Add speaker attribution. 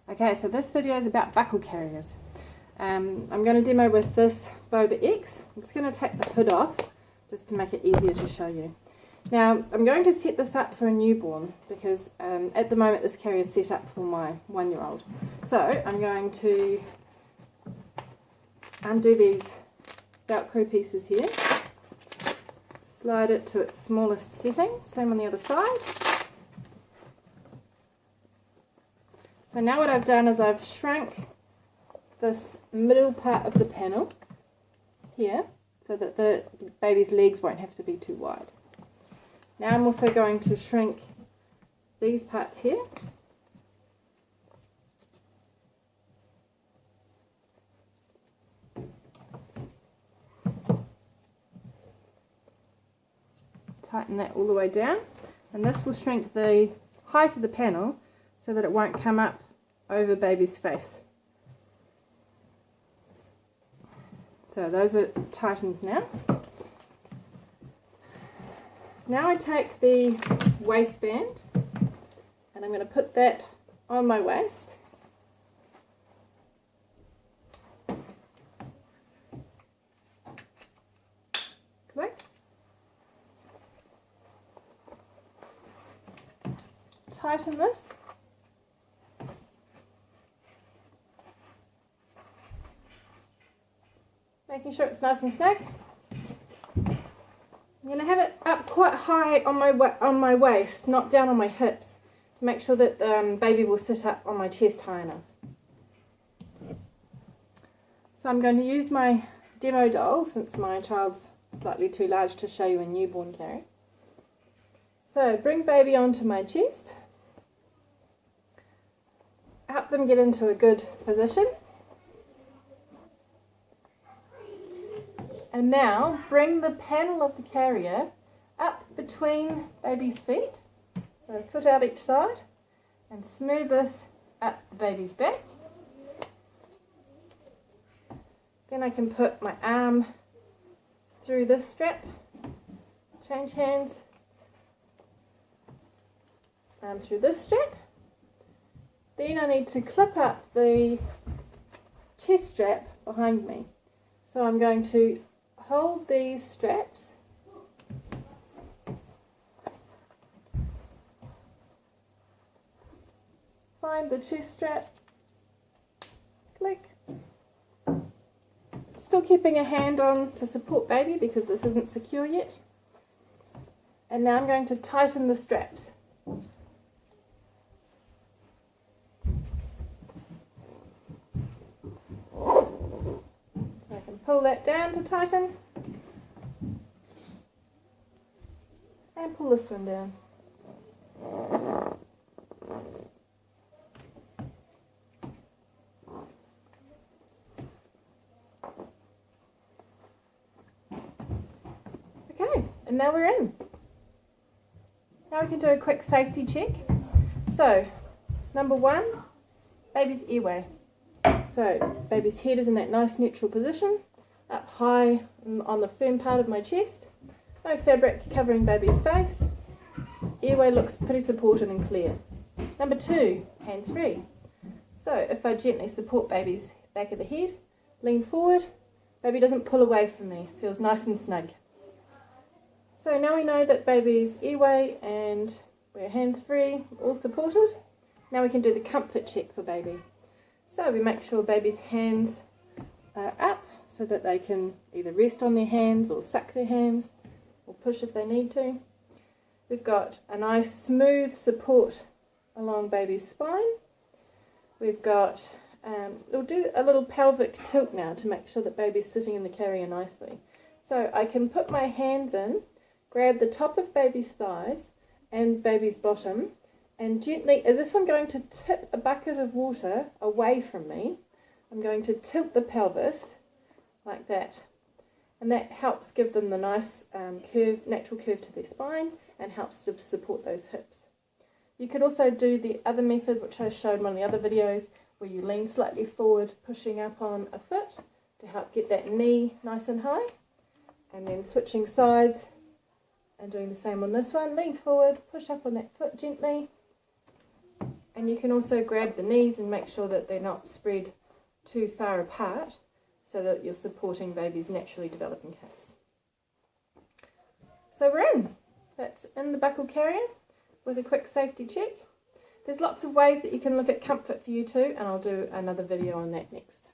Speaker 1: Okay, so this video is about buckle carriers. I'm going to demo with this Boba X. I'm just going to take the hood off just to make it easier to show you. Now, I'm going to set this up for a newborn because at the moment this carrier is set up for my 1-year-old. So I'm going to undo these Velcro pieces here, slide it to its smallest setting, same on the other side. So now what I've done is I've shrunk this middle part of the panel here so that the baby's legs won't have to be too wide. Now I'm also going to shrink these parts here. Tighten that all the way down, and this will shrink the height of the panel so that it won't come up over baby's face. So those are tightened now. Now I take the waistband and I'm going to put that on my waist. Click. Tighten this. Making sure it's nice and snug. I'm going to have it up quite high on my waist, not down on my hips, to make sure that the baby will sit up on my chest high enough. So I'm going to use my demo doll, since my child's slightly too large to show you a newborn carry. So bring baby onto my chest, help them get into a good position. And now bring the panel of the carrier up between baby's feet, so a foot out each side, and smooth this up baby's back. Then I can put my arm through this strap, change hands, arm through this strap. Then I need to clip up the chest strap behind me. So I'm going to hold these straps find the chest strap, click, still keeping a hand on to support baby because this isn't secure yet, and now I'm going to tighten the straps. Pull that down to tighten, and pull this one down. Okay, and now we're in. Now we can do a quick safety check. So, number 1, baby's airway. So, baby's head is in that nice neutral position, up high on the firm part of my chest, no fabric covering baby's face, airway looks pretty supported and clear. Number 2, hands free. So if I gently support baby's back of the head, lean forward, baby doesn't pull away from me, feels nice and snug. So now we know that baby's airway and we're hands free, all supported. Now we can do the comfort check for baby. So we make sure baby's hands are up so that they can either rest on their hands or suck their hands or push if they need to. We've got a nice smooth support along baby's spine. We've got, we'll do a little pelvic tilt now to make sure that baby's sitting in the carrier nicely. So I can put my hands in, grab the top of baby's thighs and baby's bottom, and gently, as if I'm going to tip a bucket of water away from me, I'm going to tilt the pelvis like that. And that helps give them the nice natural curve to their spine and helps to support those hips. You could also do the other method, which I showed in one of the other videos, where you lean slightly forward, pushing up on a foot to help get that knee nice and high. And then switching sides and doing the same on this one. Lean forward, push up on that foot gently, And you can also grab the knees and make sure that they're not spread too far apart so that you're supporting baby's naturally developing hips. So we're in. That's in the buckle carrier with a quick safety check. There's lots of ways that you can look at comfort for you too, and I'll do another video on that next.